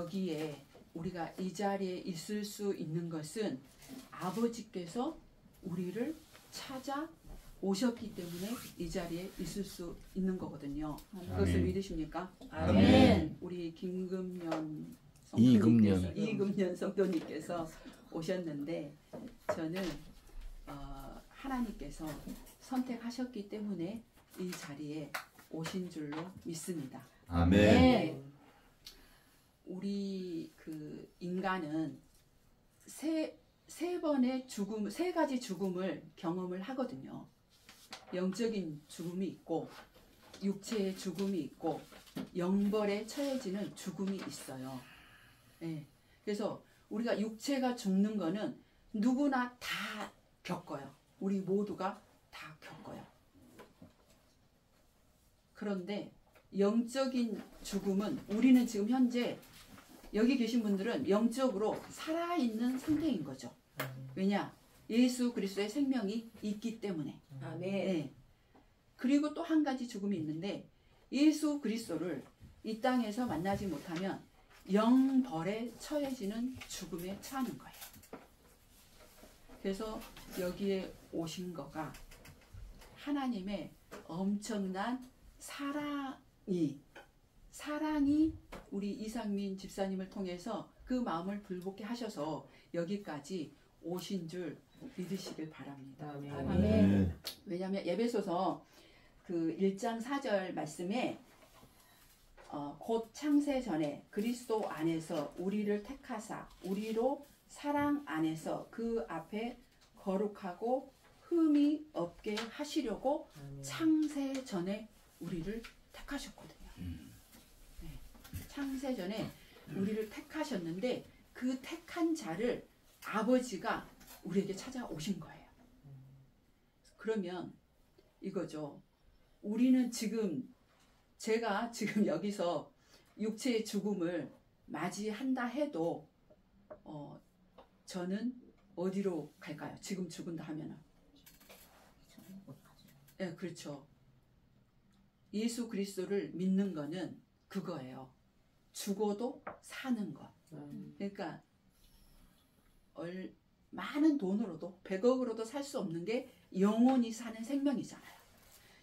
여기에 우리가 이 자리에 있을 수 있는 것은 아버지께서 우리를 찾아 오셨기 때문에 이 자리에 있을 수 있는 거거든요. 그것을 믿으십니까? 아멘. 우리 김금년 이금년 성도님께서 오셨는데 저는 하나님께서 선택하셨기 때문에 이 자리에 오신 줄로 믿습니다. 아멘. 우리 그 인간은 세 가지 죽음을 경험을 하거든요. 영적인 죽음이 있고 육체의 죽음이 있고 영벌에 처해지는 죽음이 있어요. 네. 그래서 우리가 육체가 죽는 거는 누구나 다 겪어요. 우리 모두가 다 겪어요. 그런데 영적인 죽음은 우리는 지금 현재 여기 계신 분들은 영적으로 살아있는 상태인 거죠. 왜냐? 예수 그리스도의 생명이 있기 때문에. 아멘. 네. 그리고 또 한 가지 죽음이 있는데 예수 그리스도를 이 땅에서 만나지 못하면 영벌에 처해지는 죽음에 처하는 거예요. 그래서 여기에 오신 거가 하나님의 엄청난 사랑이 우리 이상민 집사님을 통해서 그 마음을 불붙게 하셔서 여기까지 오신 줄 믿으시길 바랍니다. 아멘. 왜냐하면 에베소서 그 1장 4절 말씀에 곧 창세 전에 그리스도 안에서 우리를 택하사 우리로 사랑 안에서 그 앞에 거룩하고 흠이 없게 하시려고 창세 전에 우리를 택하셨거든요. 네. 창세 전에 우리를 택하셨는데 그 택한 자를 아버지가 우리에게 찾아오신 거예요. 그러면 이거죠. 우리는 제가 지금 여기서 육체의 죽음을 맞이한다 해도 저는 어디로 갈까요? 지금 죽은다 하면은. 네, 그렇죠. 예수 그리스도를 믿는 거는 그거예요. 죽어도 사는 것. 그러니까 많은 돈으로도 100억으로도 살 수 없는 게 영원히 사는 생명이잖아요.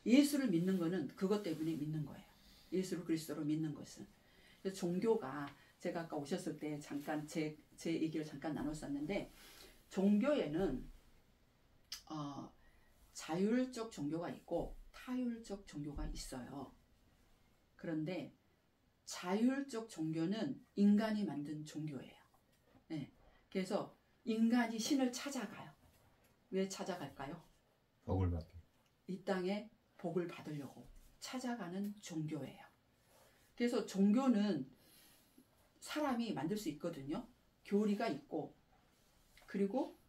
예수를 믿는 거는 그것 때문에 믿는 거예요. 예수를 그리스도로 믿는 것은. 그래서 종교가 제가 아까 오셨을 때 잠깐 제 얘기를 잠깐 나눴었는데 종교에는 자율적 종교가 있고 타율적 종교가 있어요. 그런데 자율적 종교는 인간이 만든 종교예요. 네. 그래서 인간이 신을 찾아가요. 왜 찾아갈까요? 복을 받기. 이 땅에 복을 받으려고 찾아가는 종교예요. 그래서 종교는 사람이 만들 수 있거든요. 교리가 있고 그리고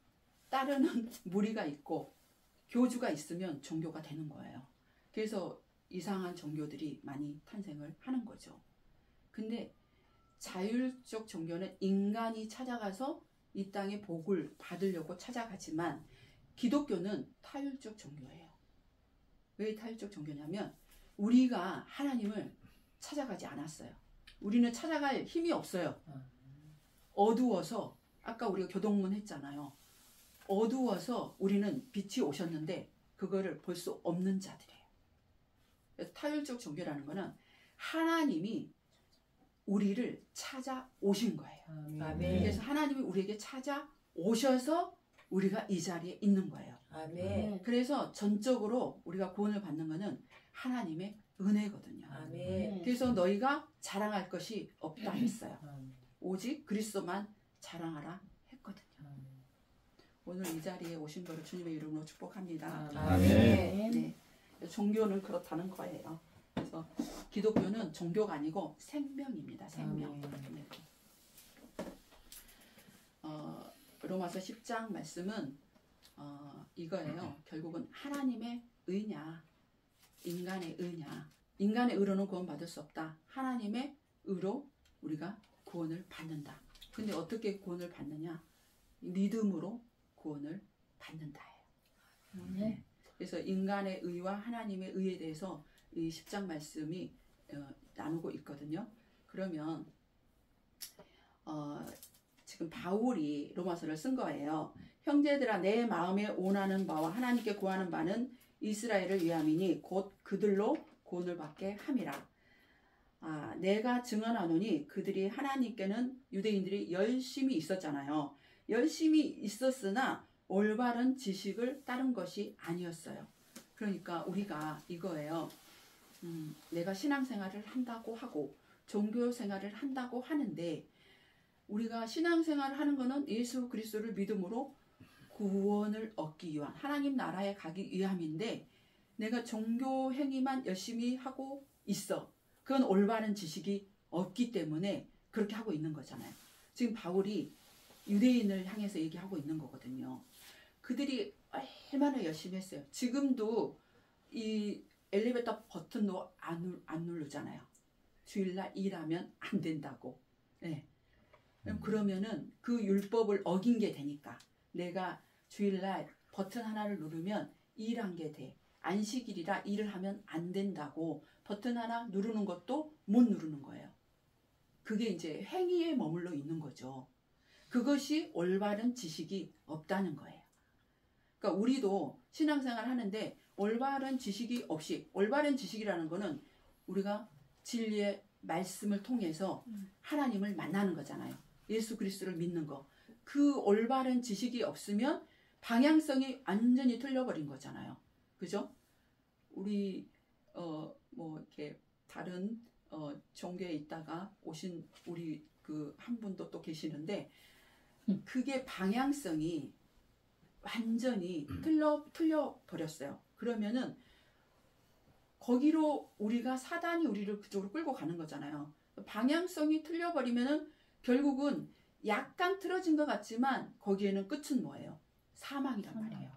따르는 무리가 있고 교주가 있으면 종교가 되는 거예요. 그래서 이상한 종교들이 많이 탄생을 하는 거죠. 근데 자율적 종교는 인간이 찾아가서 이 땅에 복을 받으려고 찾아가지만 기독교는 타율적 종교예요. 왜 타율적 종교냐면 우리가 하나님을 찾아가지 않았어요. 우리는 찾아갈 힘이 없어요. 어두워서 아까 우리가 교동문 했잖아요. 어두워서 우리는 빛이 오셨는데 그거를 볼 수 없는 자들이에요. 그래서 타율적 종교라는 거는 하나님이 우리를 찾아오신 거예요. 아멘. 그래서 하나님이 우리에게 찾아오셔서 우리가 이 자리에 있는 거예요. 아멘. 그래서 전적으로 우리가 구원을 받는 것은 하나님의 은혜거든요. 아멘. 그래서 너희가 자랑할 것이 없다 했어요. 오직 그리스도만 자랑하라 했거든요. 오늘 이 자리에 오신 것을 주님의 이름으로 축복합니다. 아멘. 네. 종교는 그렇다는 거예요. 그래서 기독교는 종교가 아니고 생명입니다. 생명. 네. 로마서 10장 말씀은 이거예요. 결국은 하나님의 의냐 인간의 의냐. 인간의 의로는 구원받을 수 없다. 하나님의 의로 우리가 구원을 받는다. 근데 어떻게 구원을 받느냐? 믿음으로 구원을 받는다예요. 네. 그래서 인간의 의와 하나님의 의에 대해서 이 10장 말씀이 나누고 있거든요. 그러면 지금 바울이 로마서를 쓴 거예요. 형제들아 내 마음에 원하는 바와 하나님께 구하는 바는 이스라엘을 위함이니 곧 그들로 구원을 받게 함이라. 내가 증언하노니 그들이 하나님께는 유대인들이 열심히 있었잖아요. 열심히 있었으나 올바른 지식을 따른 것이 아니었어요. 그러니까 우리가 이거예요. 내가 신앙생활을 한다고 하고 종교생활을 한다고 하는데 우리가 신앙생활을 하는 것은 예수 그리스도를 믿음으로 구원을 얻기 위한 하나님 나라에 가기 위함인데 내가 종교 행위만 열심히 하고 있어. 그건 올바른 지식이 없기 때문에 그렇게 하고 있는 거잖아요. 지금 바울이 유대인을 향해서 얘기하고 있는 거거든요. 그들이 얼마나 열심히 했어요. 지금도 이 엘리베이터 버튼도 안 누르잖아요. 주일날 일하면 안 된다고. 네. 그러면은 그 율법을 어긴 게 되니까 내가 주일날 버튼 하나를 누르면 일한 게 돼. 안식일이라 일을 하면 안 된다고 버튼 하나 누르는 것도 못 누르는 거예요. 그게 이제 행위에 머물러 있는 거죠. 그것이 올바른 지식이 없다는 거예요. 그러니까 우리도 신앙생활 하는데 올바른 지식이 없이, 올바른 지식이라는 거는 우리가 진리의 말씀을 통해서 하나님을 만나는 거잖아요. 예수 그리스도를 믿는 거. 그 올바른 지식이 없으면 방향성이 완전히 틀려버린 거잖아요. 그죠? 우리 뭐 이렇게 다른 종교에 있다가 오신 우리 그 한 분도 또 계시는데 그게 방향성이 완전히 틀려 버렸어요. 그러면은 거기로 우리가 사단이 우리를 그쪽으로 끌고 가는 거잖아요. 방향성이 틀려 버리면은 결국은 약간 틀어진 것 같지만 거기에는 끝은 뭐예요? 사망이란 말이에요.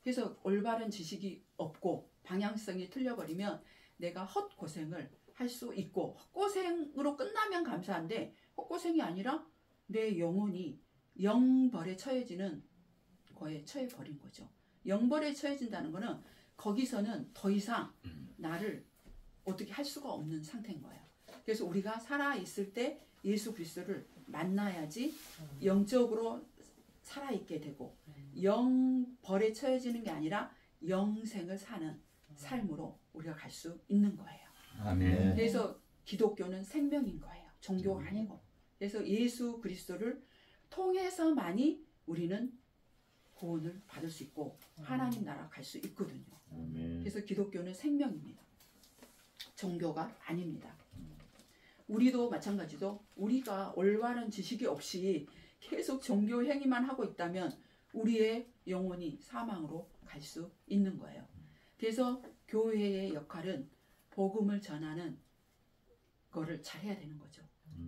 그래서 올바른 지식이 없고 방향성이 틀려버리면 내가 헛고생을 할 수 있고 헛고생으로 끝나면 감사한데 헛고생이 아니라 내 영혼이 영벌에 처해지는 거에 처해버린 거죠. 영벌에 처해진다는 거는 거기서는 더 이상 나를 어떻게 할 수가 없는 상태인 거예요. 그래서 우리가 살아있을 때 예수 그리스도를 만나야지 영적으로 살아있게 되고 영벌에 처해지는 게 아니라 영생을 사는 삶으로 우리가 갈 수 있는 거예요. 아멘. 그래서 기독교는 생명인 거예요. 종교가 아니고. 그래서 예수 그리스도를 통해서만이 우리는 구원을 받을 수 있고 하나님 나라 갈 수 있거든요. 그래서 기독교는 생명입니다. 종교가 아닙니다. 우리도 마찬가지로 우리가 올바른 지식이 없이 계속 종교 행위만 하고 있다면 우리의 영혼이 사망으로 갈 수 있는 거예요. 그래서 교회의 역할은 복음을 전하는 거를 잘해야 되는 거죠.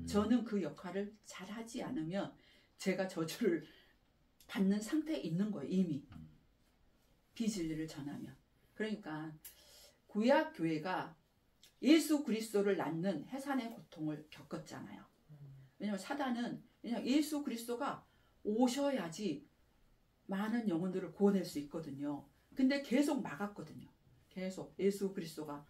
저는 그 역할을 잘하지 않으면 제가 저주를 받는 상태에 있는 거예요. 이미 비진리를 전하면. 그러니까 구약 교회가 예수 그리스도를 낳는 해산의 고통을 겪었잖아요. 왜냐하면 사단은 그냥 예수 그리스도가 오셔야지 많은 영혼들을 구원할 수 있거든요. 근데 계속 막았거든요. 계속 예수 그리스도가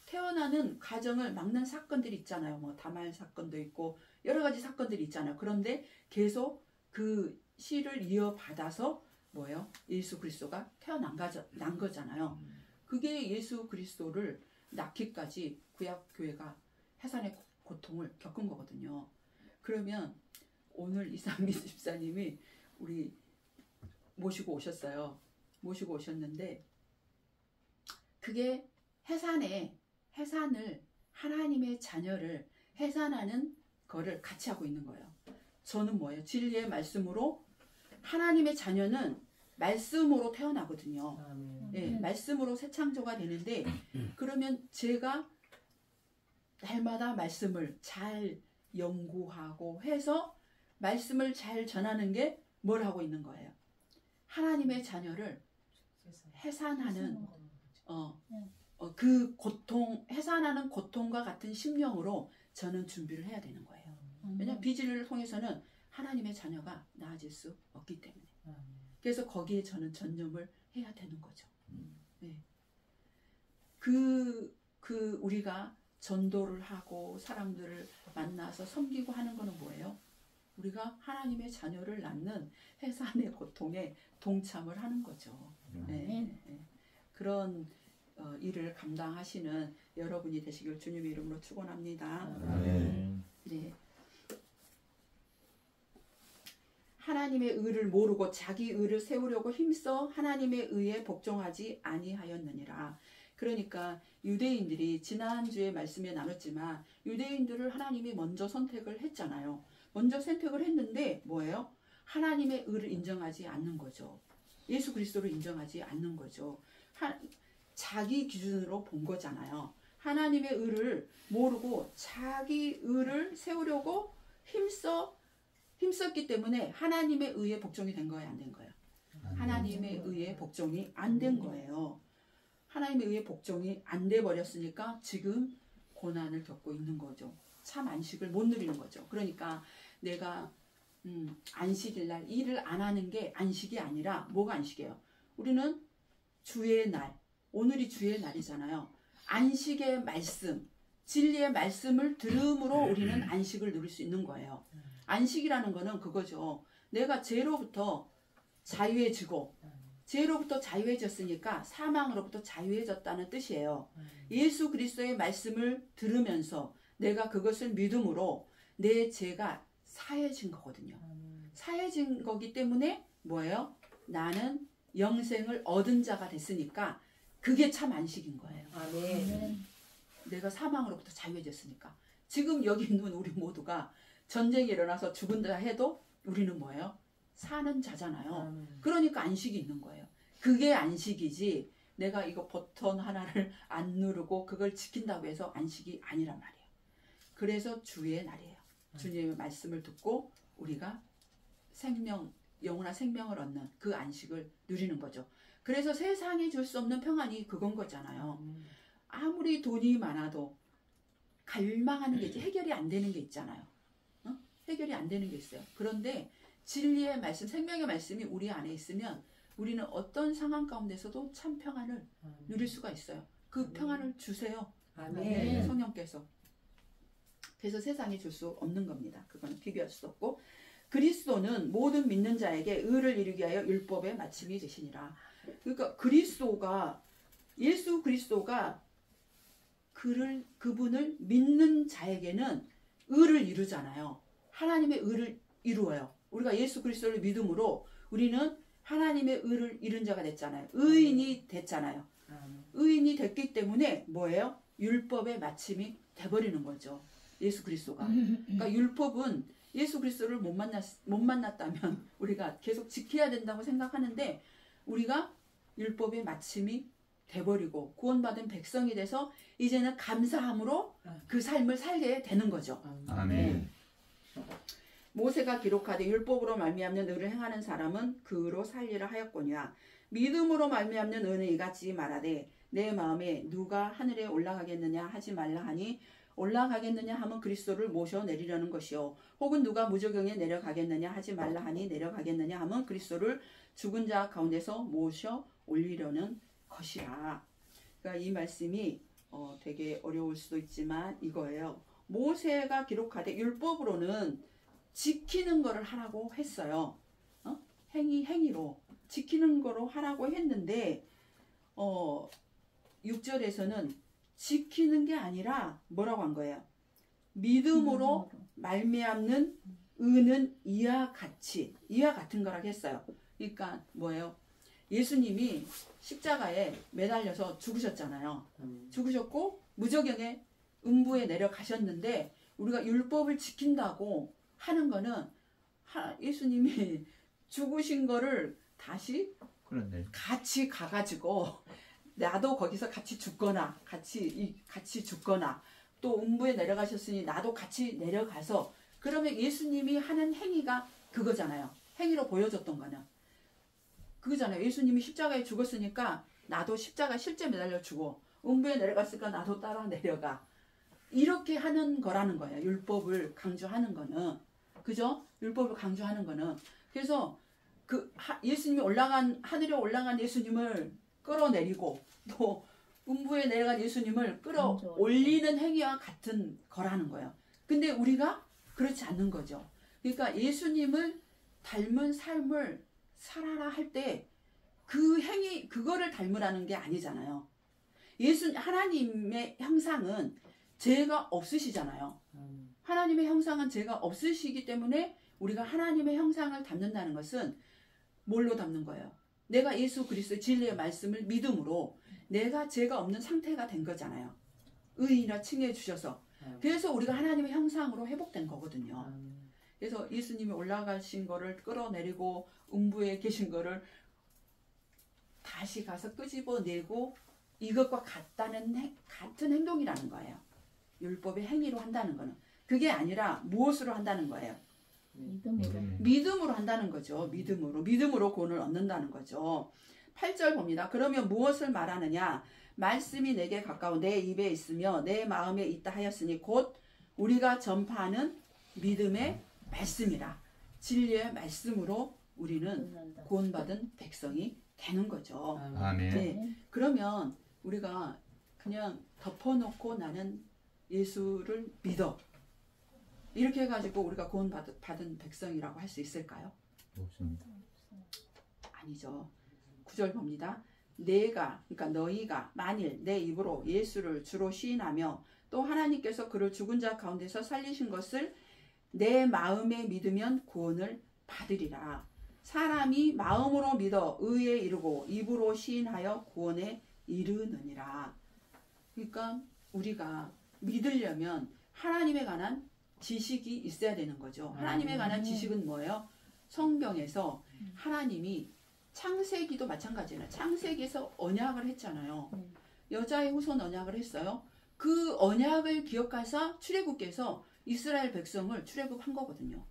태어나는 과정을 막는 사건들이 있잖아요. 뭐 다말 사건도 있고 여러 가지 사건들이 있잖아요. 그런데 계속 그 씨를 이어받아서 뭐예요? 예수 그리스도가 태어난 거잖아요. 그게 예수 그리스도를 낳기까지 구약 교회가 해산의 고통을 겪은 거거든요. 그러면 오늘 이상미 집사님이 우리 모시고 오셨어요. 모시고 오셨는데 그게 해산을 하나님의 자녀를 해산하는 거를 같이 하고 있는 거예요. 저는 뭐예요? 진리의 말씀으로 하나님의 자녀는 말씀으로 태어나거든요. 예, 말씀으로 새 창조가 되는데 그러면 제가 날마다 말씀을 잘 연구하고 해서 말씀을 잘 전하는 게 뭘 하고 있는 거예요? 하나님의 자녀를 해산하는 그 고통, 해산하는 고통과 같은 심령으로 저는 준비를 해야 되는 거예요. 왜냐하면 비진리를 통해서는 하나님의 자녀가 나아질 수 없기 때문에. 그래서 거기에 저는 전념을 해야 되는 거죠. 네. 우리가 전도를 하고 사람들을 만나서 섬기고 하는 거는 뭐예요? 우리가 하나님의 자녀를 낳는 해산의 고통에 동참을 하는 거죠. 네. 네. 그런 일을 감당하시는 여러분이 되시길 주님의 이름으로 축원합니다. 네. 하나님의 의를 모르고 자기 의를 세우려고 힘써 하나님의 의에 복종하지 아니하였느니라. 그러니까 유대인들이 지난주에 말씀에 나눴지만 유대인들을 하나님이 먼저 선택을 했잖아요. 먼저 선택을 했는데 뭐예요? 하나님의 의를 인정하지 않는 거죠. 예수 그리스도를 인정하지 않는 거죠. 자기 기준으로 본 거잖아요. 하나님의 의를 모르고 자기 의를 세우려고 힘썼기 때문에 하나님의 의에 복종이 된 거예요, 안 된 거예요? 하나님의 의에 복종이 안 된 거예요. 하나님의 의에 복종이 안 돼 버렸으니까 지금 고난을 겪고 있는 거죠. 참 안식을 못 누리는 거죠. 그러니까 내가 안식일 날 일을 안 하는 게 안식이 아니라 뭐가 안식이에요? 우리는 주의 날, 오늘이 주의 날이잖아요. 안식의 말씀, 진리의 말씀을 들음으로 우리는 안식을 누릴 수 있는 거예요. 안식이라는 거는 그거죠. 내가 죄로부터 자유해지고 죄로부터 자유해졌으니까 사망으로부터 자유해졌다는 뜻이에요. 예수 그리스도의 말씀을 들으면서 내가 그것을 믿음으로 내 죄가 사해진 거거든요. 사해진 거기 때문에 뭐예요? 나는 영생을 얻은 자가 됐으니까 그게 참 안식인 거예요. 아멘. 내가 사망으로부터 자유해졌으니까. 지금 여기 있는 우리 모두가 전쟁이 일어나서 죽은다 해도 우리는 뭐예요? 사는 자잖아요. 그러니까 안식이 있는 거예요. 그게 안식이지 내가 이거 버튼 하나를 안 누르고 그걸 지킨다고 해서 안식이 아니란 말이에요. 그래서 주의 날이에요. 주님의 말씀을 듣고 우리가 영원한 생명을 얻는 그 안식을 누리는 거죠. 그래서 세상이 줄 수 없는 평안이 그건 거잖아요. 아무리 돈이 많아도 갈망하는 게 해결이 안 되는 게 있잖아요. 해결이 안 되는 게 있어요. 그런데 진리의 말씀, 생명의 말씀이 우리 안에 있으면 우리는 어떤 상황 가운데서도 참 평안을 누릴 수가 있어요. 그 평안을 주세요. 아멘. 성령께서. 그래서 세상이 줄 수 없는 겁니다. 그거는 비교할 수 없고 그리스도는 모든 믿는 자에게 의를 이루기 위하여 율법의 마침이 되시니라. 그러니까 예수 그리스도가 그분을 믿는 자에게는 의를 이루잖아요. 하나님의 의를 이루어요. 우리가 예수 그리스도를 믿음으로 우리는 하나님의 의를 이룬 자가 됐잖아요. 의인이 됐잖아요. 의인이 됐기 때문에 뭐예요? 율법의 마침이 돼버리는 거죠. 예수 그리스도가. 그러니까 율법은 예수 그리스도를 못 만났다면 우리가 계속 지켜야 된다고 생각하는데 우리가 율법의 마침이 돼버리고 구원받은 백성이 돼서 이제는 감사함으로 그 삶을 살게 되는 거죠. 아멘. 모세가 기록하되 율법으로 말미암는 의를 행하는 사람은 그 의로 살리라 하였거니와 믿음으로 말미암는 의는 이같이 말하되 내 마음에 누가 하늘에 올라가겠느냐 하지 말라 하니 올라가겠느냐 하면 그리스도를 모셔 내리려는 것이요 혹은 누가 무저경에 내려가겠느냐 하지 말라 하니 내려가겠느냐 하면 그리스도를 죽은 자 가운데서 모셔 올리려는 것이라. 그러니까 이 말씀이 되게 어려울 수도 있지만 이거예요. 모세가 기록하되 율법으로는 지키는 거를 하라고 했어요. 행위로 지키는 거로 하라고 했는데 6절에서는 지키는 게 아니라 뭐라고 한 거예요? 믿음으로 말미암는 의는 이와 같은 거라고 했어요. 그러니까 뭐예요? 예수님이 십자가에 매달려서 죽으셨잖아요. 죽으셨고 무저경에 음부에 내려가셨는데 우리가 율법을 지킨다고 하는 거는 예수님이 죽으신 거를 다시 그런데 같이 가가지고 나도 거기서 같이 죽거나 같이 죽거나 또 음부에 내려가셨으니 나도 같이 내려가서 그러면 예수님이 하는 행위가 그거잖아요. 행위로 보여줬던 거는 그거잖아요. 예수님이 십자가에 죽었으니까 나도 십자가 실제 매달려 죽어 음부에 내려갔으니까 나도 따라 내려가 이렇게 하는 거라는 거예요. 율법을 강조하는 거는 그죠? 율법을 강조하는 거는 그래서 예수님이 하늘에 올라간 예수님을 끌어내리고 또 음부에 내려간 예수님을 끌어올리는 행위와 같은 거라는 거예요. 근데 우리가 그렇지 않는 거죠. 그러니까 예수님을 닮은 삶을 살아라 할 때 그 행위 그거를 닮으라는 게 아니잖아요. 하나님의 형상은 죄가 없으시잖아요. 하나님의 형상은 죄가 없으시기 때문에 우리가 하나님의 형상을 닮는다는 것은 뭘로 닮는 거예요? 내가 예수 그리스도의 진리의 말씀을 믿음으로 내가 죄가 없는 상태가 된 거잖아요. 의인이라 칭해 주셔서. 그래서 우리가 하나님의 형상으로 회복된 거거든요. 그래서 예수님이 올라가신 거를 끌어내리고 음부에 계신 거를 다시 가서 끄집어내고 이것과 같은 행동이라는 거예요. 율법의 행위로 한다는 거는. 그게 아니라 무엇으로 한다는 거예요? 믿음으로 한다는 거죠. 믿음으로 구원을 얻는다는 거죠. 8절 봅니다. 그러면 무엇을 말하느냐? 말씀이 내게 가까워 내 입에 있으며 내 마음에 있다 하였으니 곧 우리가 전파하는 믿음의 말씀이라. 진리의 말씀으로 우리는 구원받은 백성이 되는 거죠. 아멘. 네. 그러면 우리가 그냥 덮어놓고 나는 예수를 믿어. 이렇게 해가지고 우리가 구원받은 백성이라고 할 수 있을까요? 없습니다. 아니죠. 9절 봅니다. 그러니까 너희가 만일 내 입으로 예수를 주로 시인하며 또 하나님께서 그를 죽은 자 가운데서 살리신 것을 내 마음에 믿으면 구원을 받으리라. 사람이 마음으로 믿어 의에 이르고 입으로 시인하여 구원에 이르느니라. 그러니까 우리가 믿으려면 하나님에 관한 지식이 있어야 되는 거죠. 하나님에 관한 지식은 뭐예요? 성경에서 하나님이 창세기도 마찬가지예요. 창세기에서 언약을 했잖아요. 여자의 후손 언약을 했어요. 그 언약을 기억하사 출애굽께서 이스라엘 백성을 출애굽한 거거든요.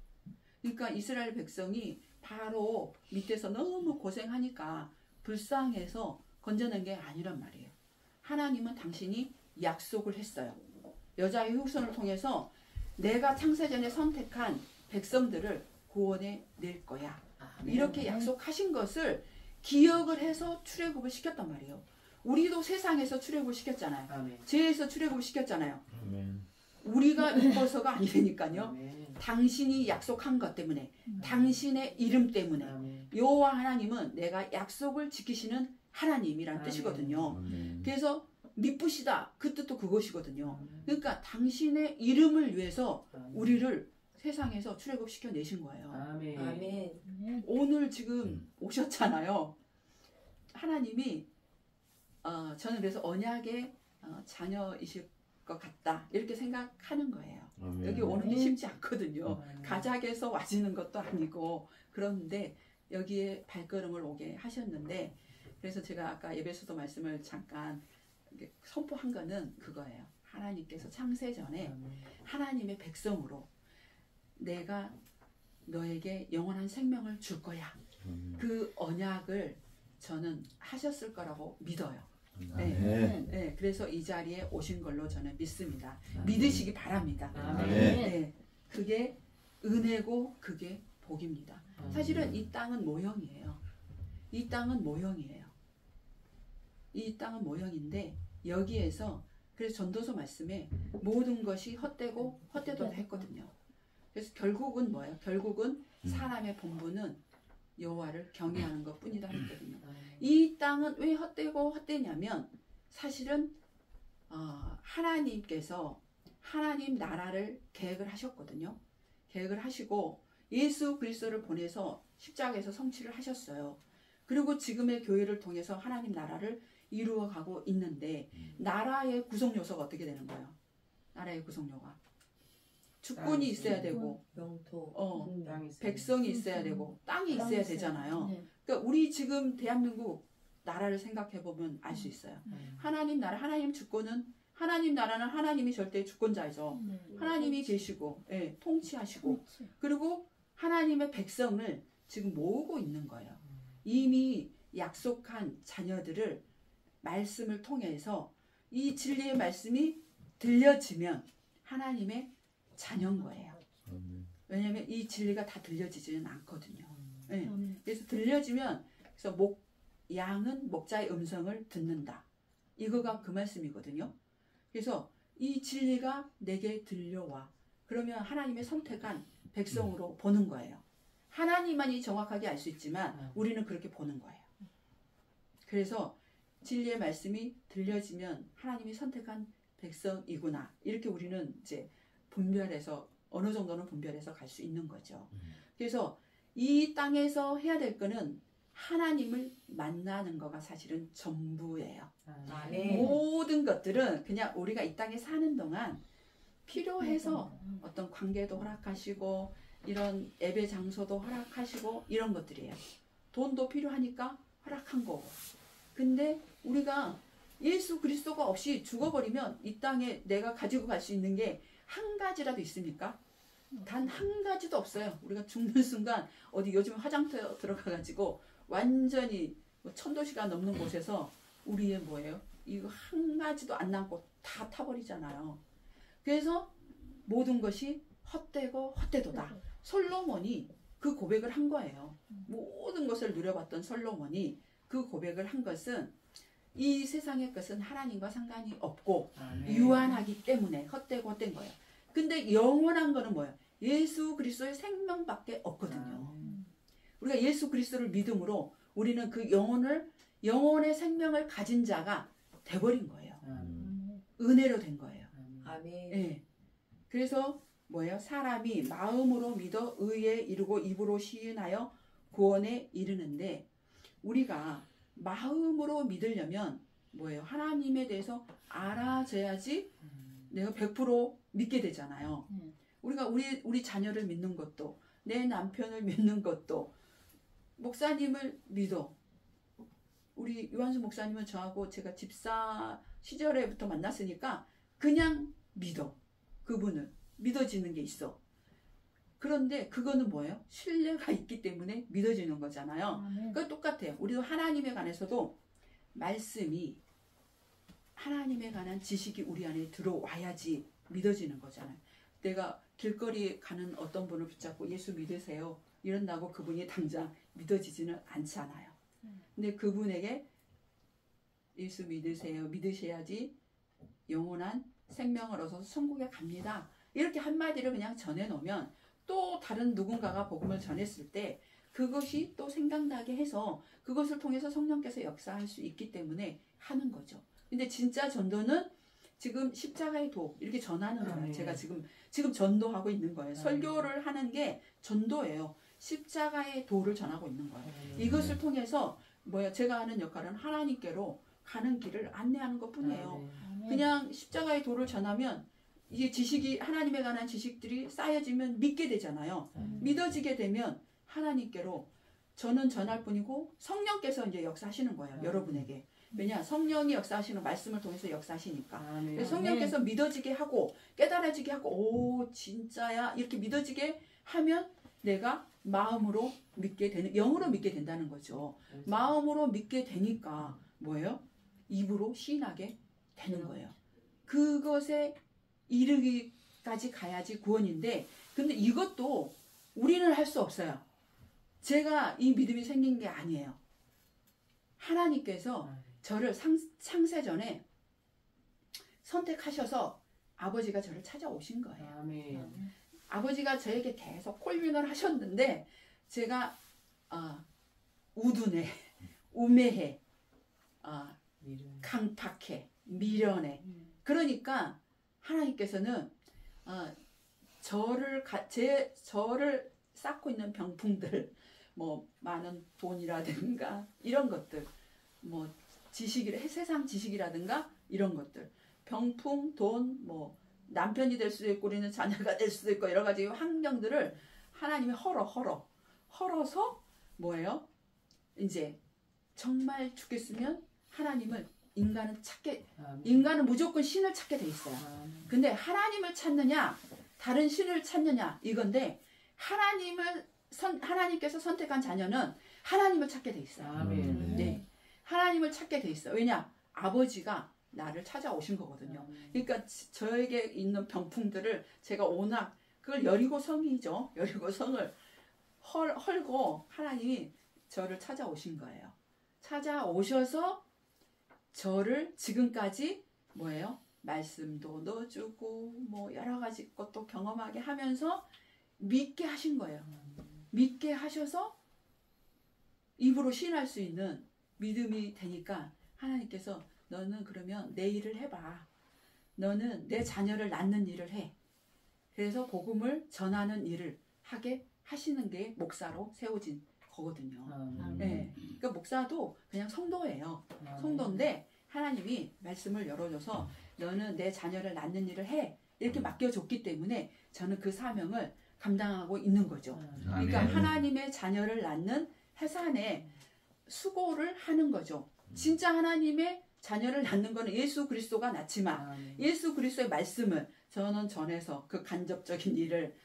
그러니까 이스라엘 백성이 바로 밑에서 너무 고생하니까 불쌍해서 건져낸 게 아니란 말이에요. 하나님은 당신이 약속을 했어요. 여자의 후손을 통해서 내가 창세전에 선택한 백성들을 구원해 낼 거야. 이렇게 약속하신 것을 기억을 해서 출애굽을 시켰단 말이에요. 우리도 세상에서 출애굽을 시켰잖아요. 죄에서 출애굽을 시켰잖아요. 우리가 이뻐서가 아니라니까요. 당신이 약속한 것 때문에, 당신의 이름 때문에. 여호와 하나님은 내가 약속을 지키시는 하나님이란 뜻이거든요. 그래서 미쁘시다, 그 뜻도 그것이거든요. 그러니까 당신의 이름을 위해서 우리를 세상에서 출애굽시켜 내신 거예요. 아멘. 오늘 지금 오셨잖아요. 하나님이 저는 그래서 언약의 자녀이실 것 같다 이렇게 생각하는 거예요. 여기 오는 게 쉽지 않거든요. 가작에서 와지는 것도 아니고. 그런데 여기에 발걸음을 오게 하셨는데, 그래서 제가 아까 예배소도 말씀을 잠깐 선포한 거는 그거예요. 하나님께서 창세전에 하나님의 백성으로 내가 너에게 영원한 생명을 줄 거야. 그 언약을 저는 하셨을 거라고 믿어요. 네, 그래서 이 자리에 오신 걸로 저는 믿습니다. 믿으시기 바랍니다. 네, 그게 은혜고 그게 복입니다. 사실은 이 땅은 모형이에요. 이 땅은 모형이에요. 이 땅은 모형인데 여기에서 그래서 전도서 말씀에 모든 것이 헛되고 헛되도다 했거든요. 그래서 결국은 뭐예요? 결국은 사람의 본분은 여호와를 경외하는 것뿐이다 했거든요. 이 땅은 왜 헛되고 헛되냐면 사실은 하나님께서 하나님 나라를 계획을 하셨거든요. 계획을 하시고 예수 그리스도를 보내서 십자가에서 성취를 하셨어요. 그리고 지금의 교회를 통해서 하나님 나라를 이루어가고 있는데 나라의 구성 요소가 어떻게 되는 거예요? 나라의 구성 요소가 주권이 있어야 되고 영토, 백성이 있어야 되고 땅이 있어야 되잖아요. 그러니까 우리 지금 대한민국 나라를 생각해 보면 알 수 있어요. 하나님 나라, 하나님 주권은 하나님 나라는 하나님이 절대 주권자이죠. 하나님이 계시고 통치하시고 그리고 하나님의 백성을 지금 모으고 있는 거예요. 이미 약속한 자녀들을 말씀을 통해서 이 진리의 말씀이 들려지면 하나님의 자녀인 거예요. 왜냐하면 이 진리가 다 들려지지는 않거든요. 네. 그래서 들려지면 그래서 양은 목자의 음성을 듣는다. 이거가 그 말씀이거든요. 그래서 이 진리가 내게 들려와. 그러면 하나님의 선택한 백성으로 보는 거예요. 하나님만이 정확하게 알 수 있지만 우리는 그렇게 보는 거예요. 그래서 진리의 말씀이 들려지면 하나님이 선택한 백성이구나. 이렇게 우리는 이제 분별해서 어느 정도는 분별해서 갈 수 있는 거죠. 그래서 이 땅에서 해야 될 거는 하나님을 만나는 거가 사실은 전부예요. 아멘. 모든 것들은 그냥 우리가 이 땅에 사는 동안 필요해서 어떤 관계도 허락하시고 이런 예배 장소도 허락하시고 이런 것들이에요. 돈도 필요하니까 허락한 거고. 근데 우리가 예수 그리스도가 없이 죽어버리면 이 땅에 내가 가지고 갈 수 있는 게 한 가지라도 있습니까? 단 한 가지도 없어요. 우리가 죽는 순간 어디 요즘 화장터 들어가가지고 완전히 천도시가 넘는 곳에서 우리의 뭐예요? 이거 한 가지도 안 남고 다 타버리잖아요. 그래서 모든 것이 헛되고 헛되도다. 솔로몬이 그 고백을 한 거예요. 모든 것을 누려봤던 솔로몬이 그 고백을 한 것은 이 세상의 것은 하나님과 상관이 없고 유한하기 때문에 헛되고 헛된 거예요. 근데 영원한 거는 뭐예요? 예수 그리스도의 생명밖에 없거든요. 우리가 예수 그리스도를 믿음으로 우리는 그 영혼의 생명을 가진 자가 돼버린 거예요. 은혜로 된 거예요. 아멘. 네. 그래서 뭐예요? 사람이 마음으로 믿어 의에 이르고 입으로 시인하여 구원에 이르는데 우리가 마음으로 믿으려면 뭐예요? 하나님에 대해서 알아줘야지 내가 100% 믿게 되잖아요. 우리가 우리 자녀를 믿는 것도 내 남편을 믿는 것도 목사님을 믿어. 우리 유한수 목사님은 저하고 제가 집사 시절에부터 만났으니까 그냥 믿어. 그분을 믿어지는 게 있어. 그런데 그거는 뭐예요? 신뢰가 있기 때문에 믿어지는 거잖아요. 그거 똑같아요. 우리도 하나님에 관해서도 말씀이 하나님에 관한 지식이 우리 안에 들어와야지 믿어지는 거잖아요. 내가 길거리에 가는 어떤 분을 붙잡고 예수 믿으세요 이런다고 그분이 당장 믿어지지는 않잖아요. 근데 그분에게 예수 믿으세요. 믿으셔야지 영원한 생명을 얻어서 천국에 갑니다. 이렇게 한마디를 그냥 전해놓으면 또 다른 누군가가 복음을 전했을 때 그것이 또 생각나게 해서 그것을 통해서 성령께서 역사할 수 있기 때문에 하는 거죠. 근데 진짜 전도는 지금 십자가의 도 이렇게 전하는 거예요. 제가 지금 전도하고 있는 거예요. 설교를 하는 게 전도예요. 십자가의 도를 전하고 있는 거예요. 이것을 통해서 제가 하는 역할은 하나님께로 가는 길을 안내하는 것 뿐이에요. 그냥 십자가의 도를 전하면 이게 지식이 하나님에 관한 지식들이 쌓여지면 믿게 되잖아요. 믿어지게 되면 하나님께로 저는 전할 뿐이고 성령께서 이제 역사하시는 거예요. 여러분에게. 왜냐? 성령이 역사하시는 말씀을 통해서 역사하시니까. 그래서 성령께서 믿어지게 하고 깨달아지게 하고 오 진짜야 이렇게 믿어지게 하면 내가 마음으로 믿게 되는 영으로 믿게 된다는 거죠. 마음으로 믿게 되니까 뭐예요? 입으로 시인하게 되는 거예요. 그것에 이르기까지 가야지 구원인데 근데 이것도 우리는 할 수 없어요. 제가 이 믿음이 생긴 게 아니에요. 하나님께서 저를 창세전에 선택하셔서 아버지가 저를 찾아오신 거예요. 아멘. 아버지가 저에게 계속 콜링을 하셨는데 제가 우둔해, 우매해, 강팍해, 미련해. 그러니까 하나님께서는 저를 쌓고 있는 병풍들, 뭐 많은 돈이라든가 이런 것들, 뭐 세상 지식이라든가 이런 것들, 병풍, 돈, 뭐 남편이 될 수도 있고 우리는 자녀가 될 수도 있고 여러 가지 환경들을 하나님이 헐어서 뭐예요? 이제 정말 죽겠으면 하나님을 인간은 무조건 신을 찾게 돼 있어요. 근데 하나님을 찾느냐 다른 신을 찾느냐 이건데 하나님께서 선택한 자녀는 하나님을 찾게 돼 있어요. 네, 하나님을 찾게 돼 있어요. 왜냐? 아버지가 나를 찾아오신 거거든요. 그러니까 저에게 있는 병풍들을 제가 워낙 그걸 여리고성이죠. 여리고성을 헐고 하나님이 저를 찾아오신 거예요. 찾아오셔서 저를 지금까지 뭐예요? 말씀도 넣어주고 뭐 여러 가지 것도 경험하게 하면서 믿게 하신 거예요. 믿게 하셔서 입으로 시인할 수 있는 믿음이 되니까 하나님께서 너는 그러면 내 일을 해봐. 너는 내 자녀를 낳는 일을 해. 그래서 복음을 전하는 일을 하게 하시는 게 목사로 세워진 거거든요. 네. 그러니까 목사도 그냥 성도예요. 성도인데 하나님이 말씀을 열어줘서 너는 내 자녀를 낳는 일을 해. 이렇게 맡겨줬기 때문에 저는 그 사명을 감당하고 있는 거죠. 그러니까 하나님의 자녀를 낳는 해산에 수고를 하는 거죠. 진짜 하나님의 자녀를 낳는 거는 예수 그리스도가 낳지만 예수 그리스도의 말씀을 저는 전해서 그 간접적인 일을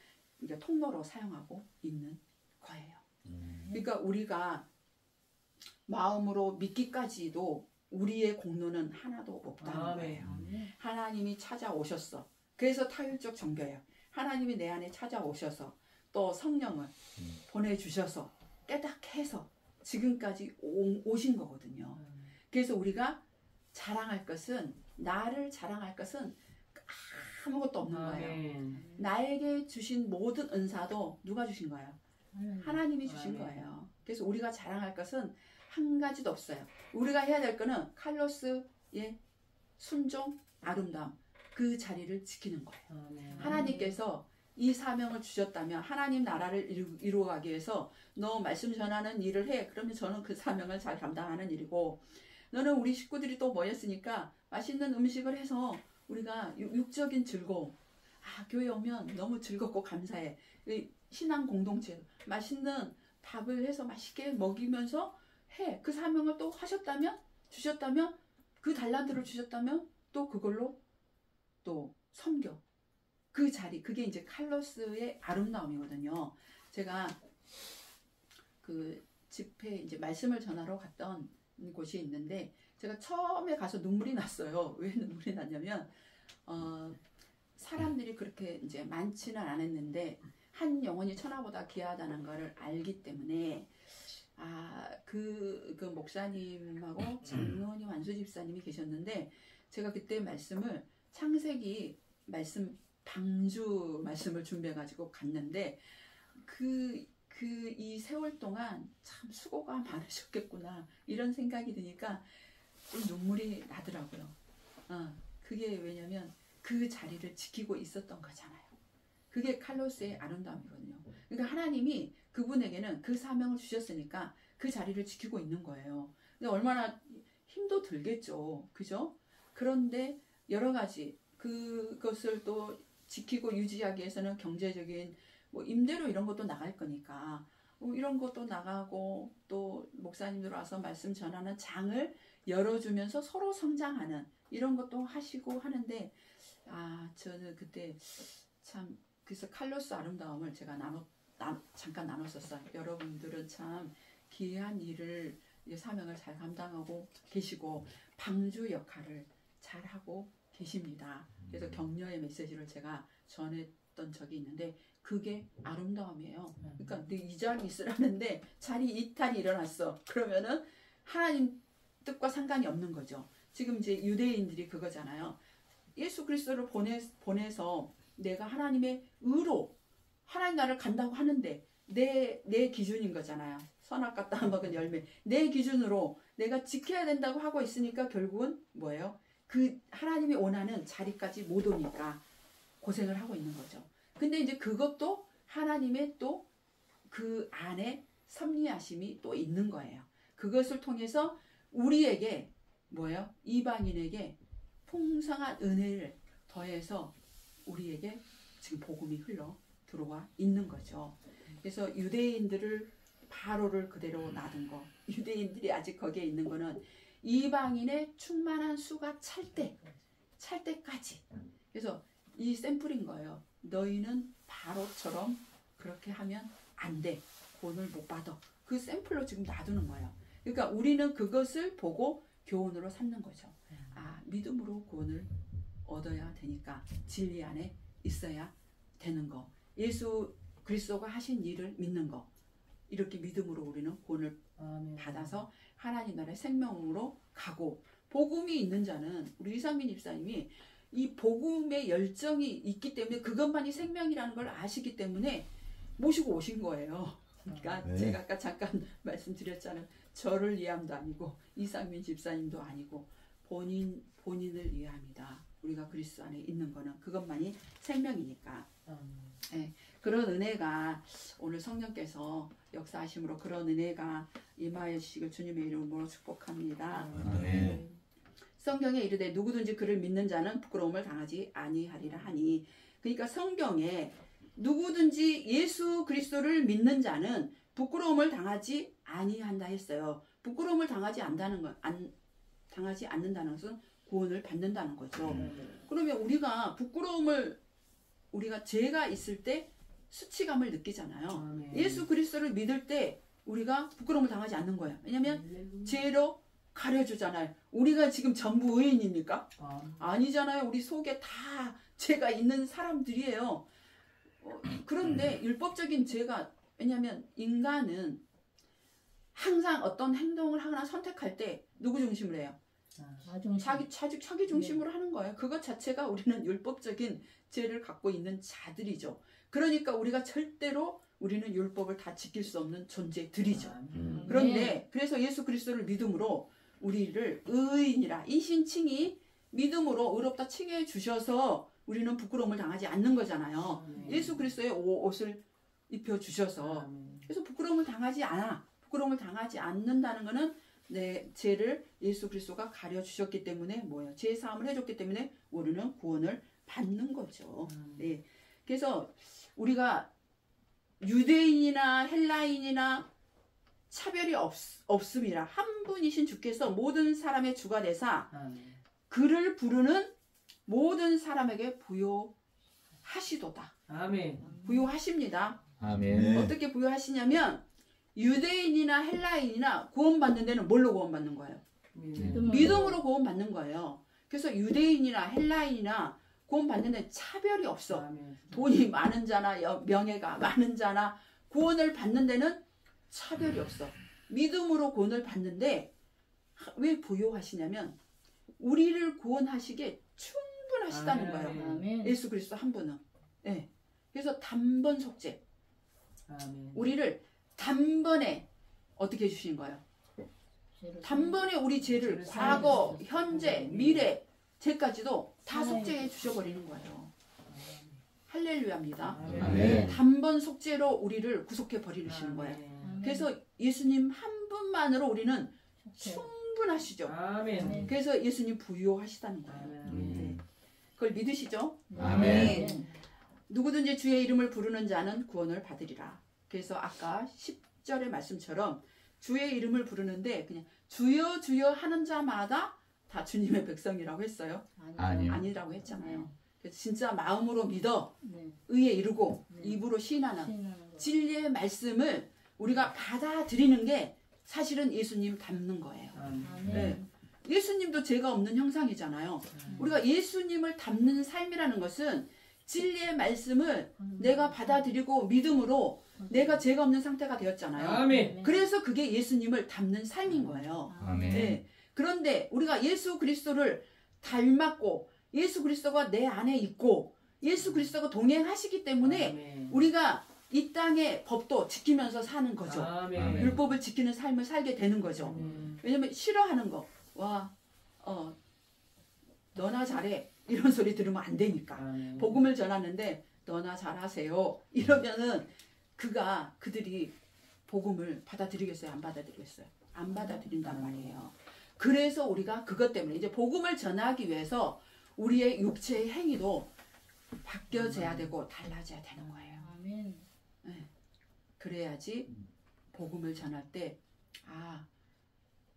통로로 사용하고 있는 거예요. 그러니까 우리가 마음으로 믿기까지도 우리의 공로는 하나도 없다는 거예요. 하나님이 찾아오셨어. 그래서 타율적 종교예요. 하나님이 내 안에 찾아오셔서 또 성령을 보내주셔서 깨닫게 해서 지금까지 오신 거거든요. 그래서 우리가 자랑할 것은, 나를 자랑할 것은 아무것도 없는 거예요. 나에게 주신 모든 은사도 누가 주신 거예요? 하나님이 주신 거예요. 그래서 우리가 자랑할 것은 한 가지도 없어요. 우리가 해야 될 거는 칼로스의 순종, 아름다움, 그 자리를 지키는 거예요. 하나님께서 이 사명을 주셨다면 하나님 나라를 이루어가기 위해서 너 말씀 전하는 일을 해. 그러면 저는 그 사명을 잘 감당하는 일이고, 너는 우리 식구들이 또 모였으니까 맛있는 음식을 해서 우리가 육적인 즐거움, 교회 오면 너무 즐겁고 감사해. 신앙 공동체 맛있는 밥을 해서 맛있게 먹이면서 해. 그 사명을 또 하셨다면, 주셨다면, 그 달란트를 주셨다면 또 그걸로 또 섬겨. 그 자리, 그게 이제 칼로스의 아름다움이거든요. 제가 그 집회 이제 말씀을 전하러 갔던 곳이 있는데 제가 처음에 가서 눈물이 났어요. 왜 눈물이 났냐면 사람들이 그렇게 이제 많지는 않았는데 한 영혼이 천하보다 귀하다는 것을 알기 때문에 그 목사님하고 장로님 완수 집사님이 계셨는데 제가 그때 말씀을 창세기 말씀 방주 말씀을 준비해가지고 갔는데 이 세월 동안 참 수고가 많으셨겠구나 이런 생각이 드니까 좀 눈물이 나더라고요. 그게 왜냐면 그 자리를 지키고 있었던 거잖아요. 그게 칼로스의 아름다움이거든요. 그러니까 하나님이 그분에게는 그 사명을 주셨으니까 그 자리를 지키고 있는 거예요. 근데 얼마나 힘도 들겠죠. 그죠? 그런데 여러 가지 그것을 또 지키고 유지하기 위해서는 경제적인 임대료 이런 것도 나갈 거니까 이런 것도 나가고 또 목사님들 와서 말씀 전하는 장을 열어주면서 서로 성장하는 이런 것도 하시고 하는데 저는 그때 참 그래서 칼로스 아름다움을 제가 잠깐 나눴었어요. 여러분들은 참 귀한 일을 사명을 잘 감당하고 계시고 방주 역할을 잘 하고 계십니다. 그래서 격려의 메시지를 제가 전했던 적이 있는데 그게 아름다움이에요. 그러니까 이 자리 있으라는데 자리 이탈이 일어났어. 그러면은 하나님 뜻과 상관이 없는 거죠. 지금 이제 유대인들이 그거잖아요. 예수 그리스도를 보내서 내가 하나님의 의로 하나님 나라를 간다고 하는데 내 기준인 거잖아요. 선악과 따먹은 열매. 내 기준으로 내가 지켜야 된다고 하고 있으니까 결국은 뭐예요? 그 하나님이 원하는 자리까지 못 오니까 고생을 하고 있는 거죠. 근데 이제 그것도 하나님의 또 그 안에 섭리하심이 또 있는 거예요. 그것을 통해서 우리에게 뭐예요? 이방인에게 풍성한 은혜를 더해서 우리에게 지금 복음이 흘러 들어와 있는 거죠. 그래서 유대인들을 바로를 그대로 놔둔 거, 유대인들이 아직 거기에 있는 거는 이방인의 충만한 수가 찰 때까지. 그래서 이 샘플인 거예요. 너희는 바로처럼 그렇게 하면 안 돼. 구원을 못 받아. 그 샘플로 지금 놔두는 거예요. 그러니까 우리는 그것을 보고 교훈으로 삼는 거죠. 믿음으로 구원을 얻어야 되니까 진리 안에 있어야 되는 거. 예수 그리스도가 하신 일을 믿는 거. 이렇게 믿음으로 우리는 구원을 받아서 하나님 나라의 생명으로 가고, 복음이 있는 자는 우리 이상민 집사님이 이 복음의 열정이 있기 때문에 그것만이 생명이라는 걸 아시기 때문에 모시고 오신 거예요. 그러니까 네. 제가 아까 잠깐 말씀드렸잖아요. 저를 위함도 아니고 이상민 집사님도 아니고 본인을 위함이다. 우리가 그리스도 안에 있는 거는 그것만이 생명이니까. 네, 그런 은혜가 오늘 성령께서 역사하심으로 그런 은혜가 임하시길 주님의 이름으로 축복합니다. 네. 성경에 이르되 누구든지 그를 믿는 자는 부끄러움을 당하지 아니하리라 하니, 그러니까 성경에 누구든지 예수 그리스도를 믿는 자는 부끄러움을 당하지 아니한다 했어요. 부끄러움을 당하지 당하지 않는다는 것은 구원을 받는다는 거죠. 그러면 우리가 우리가 죄가 있을 때 수치감을 느끼잖아요. 예수 그리스도를 믿을 때 우리가 부끄러움을 당하지 않는 거예요. 왜냐하면 죄로 가려주잖아요. 우리가 지금 전부 의인입니까? 아니잖아요. 우리 속에 다 죄가 있는 사람들이에요. 그런데 율법적인 죄가, 왜냐하면 인간은 항상 어떤 행동을 하거나 선택할 때 누구 중심으로 해요? 자기 중심으로 하는 거예요. 그것 자체가 우리는 율법적인 죄를 갖고 있는 자들이죠. 그러니까 우리가 절대로 우리는 율법을 다 지킬 수 없는 존재들이죠. 그런데 그래서 예수 그리스도를 믿음으로 우리를 의인이라 이신칭이 믿음으로 의롭다 칭해 주셔서 우리는 부끄러움을 당하지 않는 거잖아요. 예수 그리스도의 옷을 입혀 주셔서. 그래서 부끄러움을 당하지 않는다는 것은 내 죄를 예수 그리스도가 가려 주셨기 때문에 뭐예요? 죄 사함을 해줬기 때문에 우리는 구원을 받는 거죠. 네. 그래서 우리가 유대인이나 헬라인이나 차별이 없음이라 한 분이신 주께서 모든 사람의 주가 되사 그를 부르는 모든 사람에게 부요하시도다. 아멘. 부요하십니다. 아멘. 어떻게 부요하시냐면 유대인이나 헬라인이나 구원받는 데는 뭘로 구원받는 거예요? 믿음으로 구원받는 거예요. 그래서 유대인이나 헬라인이나 구원받는 데는 차별이 없어. 돈이 많은 자나 명예가 많은 자나 구원을 받는 데는 차별이 없어. 믿음으로 구원을 받는데 왜 부요하시냐면 우리를 구원하시기에 충분하시다는 거예요. 예수 그리스도 한 분은. 네. 그래서 단번 속죄. 우리를 단번에 어떻게 해주신 거예요? 단번에 우리 죄를 과거, 현재, 미래 죄까지도 다 속죄해 주셔버리는 거예요. 할렐루야입니다. 아멘. 단번 속죄로 우리를 구속해 버리시는 거예요. 그래서 예수님 한 분만으로 우리는 충분하시죠. 그래서 예수님 부요하시다는 거예요. 네. 그걸 믿으시죠? 아멘. 누구든지 주의 이름을 부르는 자는 구원을 받으리라. 그래서 아까 10절의 말씀처럼 주의 이름을 부르는데 그냥 주여 주여 하는 자마다 다 주님의 백성이라고 했어요? 아니요. 아니라고 했잖아요. 그래서 진짜 마음으로 믿어 의에 이르고 입으로 시인하는 진리의 말씀을 우리가 받아들이는 게 사실은 예수님 닮는 거예요. 네. 예수님도 죄가 없는 형상이잖아요. 우리가 예수님을 닮는 삶이라는 것은 진리의 말씀을 내가 받아들이고 믿음으로 내가 죄가 없는 상태가 되었잖아요. 아멘. 그래서 그게 예수님을 닮는 삶인 거예요. 아멘. 네. 그런데 우리가 예수 그리스도를 닮았고 예수 그리스도가 내 안에 있고 예수 그리스도가 동행하시기 때문에 우리가 이 땅의 법도 지키면서 사는 거죠. 아멘. 율법을 지키는 삶을 살게 되는 거죠. 왜냐면 싫어하는 거, 너나 잘해 이런 소리 들으면 안 되니까. 복음을 전하는데 너나 잘하세요 이러면은 그들이 복음을 받아들이겠어요? 안 받아들이겠어요? 안 받아들인단 말이에요. 그래서 우리가 그것 때문에 이제 복음을 전하기 위해서 우리의 육체의 행위도 바뀌어져야 되고 달라져야 되는 거예요. 아멘. 네. 그래야지 복음을 전할 때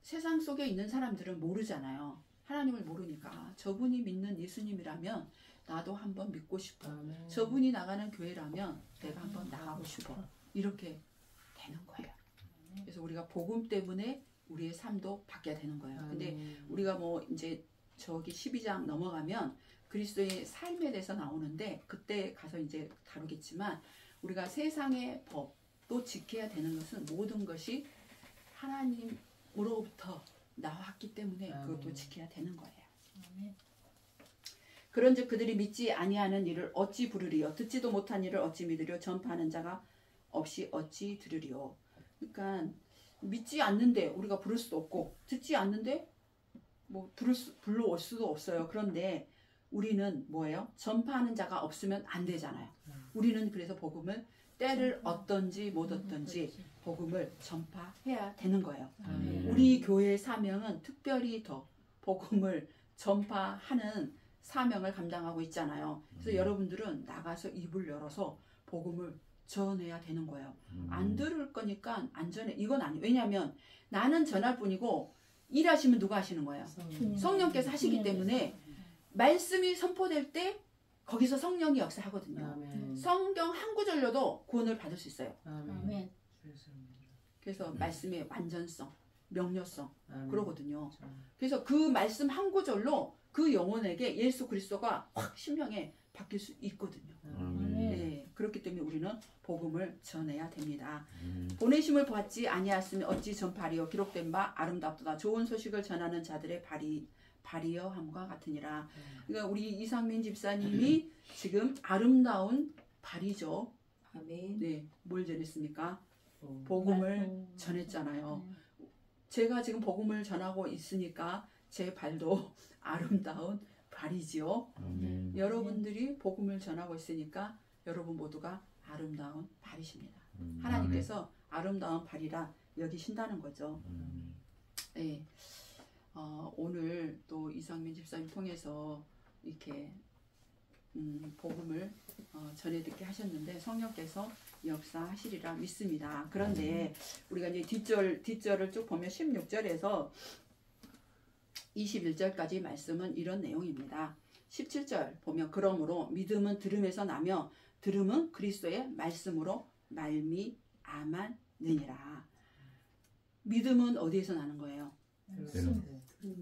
세상 속에 있는 사람들은 모르잖아요. 하나님을 모르니까 저분이 믿는 예수님이라면 나도 한번 믿고 싶어. 저분이 나가는 교회라면 내가 한번 나가고 싶어. 이렇게 되는 거예요. 그래서 우리가 복음 때문에 우리의 삶도 바뀌어야 되는 거예요. 근데 우리가 이제 저기 12장 넘어가면 그리스도의 삶에 대해서 나오는데 그때 가서 이제 다루겠지만 우리가 세상의 법도 지켜야 되는 것은 모든 것이 하나님으로부터 나왔기 때문에 그것도 지켜야 되는 거예요. 그런즉 그들이 믿지 아니하는 일을 어찌 부르리요? 듣지도 못한 일을 어찌 믿으려? 전파하는 자가 없이 어찌 들으리요. 그러니까 믿지 않는데 우리가 부를 수도 없고 듣지 않는데 뭐 불러올 수도 없어요. 그런데 우리는 뭐예요? 전파하는 자가 없으면 안 되잖아요. 우리는 그래서 복음을 때를 얻든지 못 얻든지 복음을 전파해야 되는 거예요. 우리 교회의 사명은 특별히 더 복음을 전파하는 사명을 감당하고 있잖아요. 그래서 여러분들은 나가서 입을 열어서 복음을 전해야 되는 거예요. 안 들을 거니까 안 전해. 이건 아니에요. 왜냐하면 나는 전할 뿐이고 일하시면 누가 하시는 거예요? 성령께서 하시기 때문에 말씀이 선포될 때 거기서 성령이 역사하거든요. 아멘. 성경 한 구절로도 구원을 받을 수 있어요. 아멘. 그래서 말씀의 완전성, 명료성 아멘. 그러거든요. 그래서 그 말씀 한 구절로 그 영혼에게 예수 그리스도가 확 심령에 바뀔 수 있거든요. 네, 그렇기 때문에 우리는 복음을 전해야 됩니다. 보내심을 받지 아니하였으면 어찌 전파리요 기록된 바 아름답도다. 좋은 소식을 전하는 자들의 발이여함과 같으니라. 그러니까 우리 이상민 집사님이 지금 아름다운 발이죠. 아멘. 네, 뭘 전했습니까? 복음을 전했잖아요. 제가 지금 복음을 전하고 있으니까 제 발도 아름다운 발이지요. 여러분들이 복음을 전하고 있으니까 여러분 모두가 아름다운 발이십니다. 하나님께서 아름다운 발이라 여기신다는 거죠. 네. 오늘 또 이상민 집사님 통해서 이렇게 복음을 전해 듣게 하셨는데 성령께서 역사하시리라 믿습니다. 그런데 우리가 이제 뒷절을 쭉 보면 16절에서 21절까지 말씀은 이런 내용입니다. 17절 보면 그러므로 믿음은 들음에서 나며 들음은 그리스도의 말씀으로 말미암았느니라. 믿음은 어디에서 나는 거예요?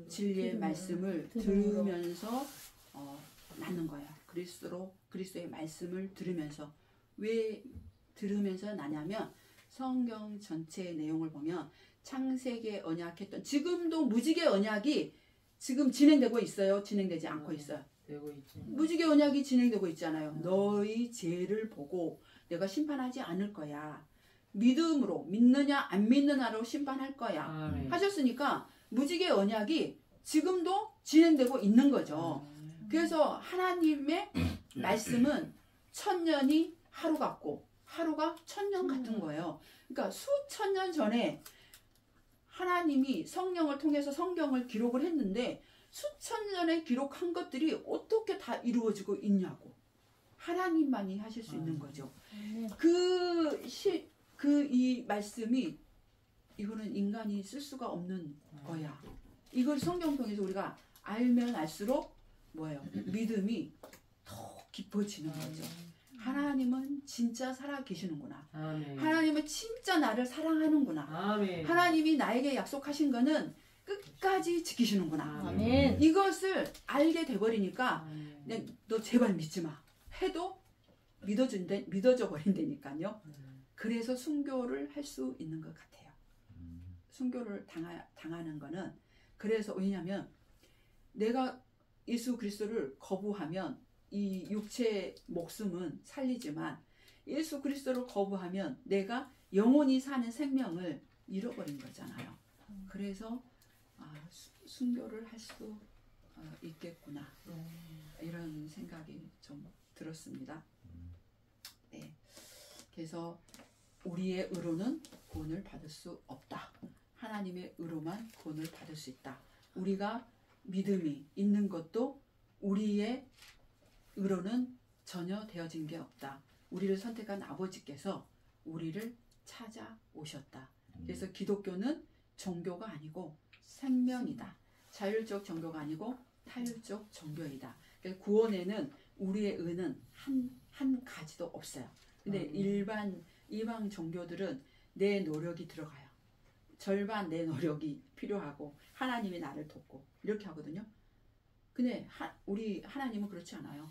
진리의 말씀을 들으면서 낳는 거예요. 그리스도의 말씀을 들으면서. 왜 들으면서 나냐면 성경 전체의 내용을 보면 창세기에 언약했던 지금도 무지개 언약이 지금 진행되고 있어요. 진행되지 않고 있어요. 무지개 언약이 진행되고 있잖아요. 너희 죄를 보고 내가 심판하지 않을 거야. 믿음으로 믿느냐 안 믿느냐로 심판할 거야. 하셨으니까 무지개 언약이 지금도 진행되고 있는 거죠. 그래서 하나님의 말씀은 1000년이 하루 같고 하루가 1000년 같은 거예요. 그러니까 수천 년 전에 하나님이 성령을 통해서 성경을 기록을 했는데 수천 년에 기록한 것들이 어떻게 다 이루어지고 있냐고. 하나님만이 하실 수 있는 거죠. 이 말씀이 이거는 인간이 쓸 수가 없는 거야. 이걸 성경 통해서 우리가 알면 알수록 뭐예요? 믿음이 더 깊어지는 거죠. 하나님은 진짜 살아 계시는구나. 하나님은 진짜 나를 사랑하는구나. 하나님이 나에게 약속하신 거는 끝까지 지키시는구나. 이것을 알게 돼버리니까 그냥 너 제발 믿지 마 해도 믿어져 버린다니까요. 그래서 순교를 할 수 있는 것 같아요. 순교를 당하는 거는 그래서 왜냐하면 내가 예수 그리스도를 거부하면 이 육체의 목숨은 살리지만 예수 그리스도를 거부하면 내가 영원히 사는 생명을 잃어버린 거잖아요. 그래서 순교를 할 수 있겠구나 이런 생각이 좀 들었습니다. 네. 그래서 우리의 의로는 구원을 받을 수 없다. 하나님의 의로만 구원을 받을 수 있다. 우리가 믿음이 있는 것도 우리의 의로는 전혀 되어진 게 없다. 우리를 선택한 아버지께서 우리를 찾아오셨다. 그래서 기독교는 종교가 아니고 생명이다. 자율적 종교가 아니고 타율적 종교이다. 그래서 구원에는 우리의 의는 한 가지도 없어요. 근데 이방 종교들은 내 노력이 들어가요. 절반 내 노력이 필요하고 하나님이 나를 돕고 이렇게 하거든요. 근데 우리 하나님은 그렇지 않아요.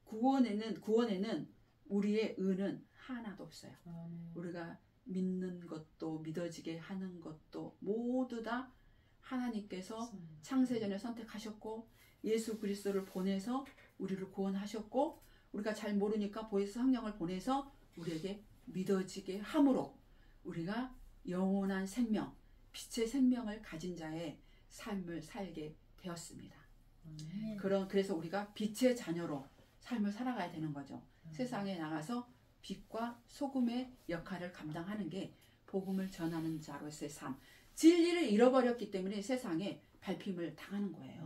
구원에는 우리의 의는 하나도 없어요. 우리가 믿는 것도 믿어지게 하는 것도 모두 다 하나님께서 창세전에 선택하셨고 예수 그리스도를 보내서 우리를 구원하셨고 우리가 잘 모르니까 보혜사 성령을 보내서 우리에게 믿어지게 함으로 우리가 영원한 생명, 빛의 생명을 가진 자의 삶을 살게 되었습니다. 그래서 우리가 빛의 자녀로 삶을 살아가야 되는 거죠. 세상에 나가서 빛과 소금의 역할을 감당하는 게 복음을 전하는 자로서의 삶. 진리를 잃어버렸기 때문에 세상에 밟힘을 당하는 거예요.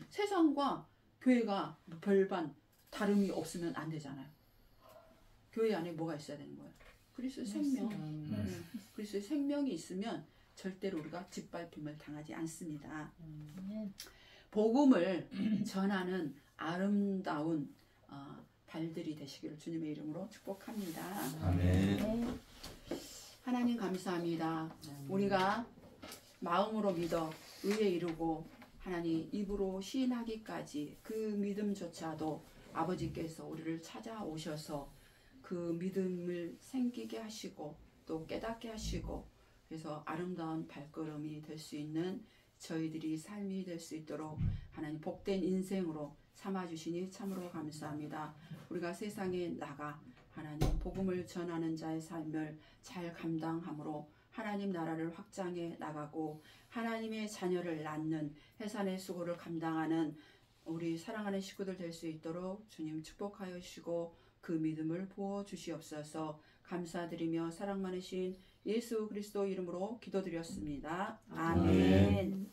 세상과 교회가 별반 다름이 없으면 안 되잖아요. 교회 안에 뭐가 있어야 되는 거예요? 그리스도의 생명. 그리스도의 생명이 있으면 절대로 우리가 짓밟힘을 당하지 않습니다. 복음을 전하는 아름다운 발들이 되시기를 주님의 이름으로 축복합니다. 아멘. 하나님 감사합니다. 우리가 마음으로 믿어 의에 이르고 하나님 입으로 시인하기까지 그 믿음조차도 아버지께서 우리를 찾아오셔서 그 믿음을 생기게 하시고 또 깨닫게 하시고 그래서 아름다운 발걸음이 될 수 있는 저희들이 삶이 될 수 있도록 하나님 복된 인생으로 삼아주시니 참으로 감사합니다. 우리가 세상에 나가 하나님 복음을 전하는 자의 삶을 잘 감당함으로 하나님 나라를 확장해 나가고 하나님의 자녀를 낳는 해산의 수고를 감당하는 우리 사랑하는 식구들 될 수 있도록 주님 축복하여 주시고 그 믿음을 부어 주시옵소서. 감사드리며 사랑 많으신 예수 그리스도 이름으로 기도드렸습니다. 아멘.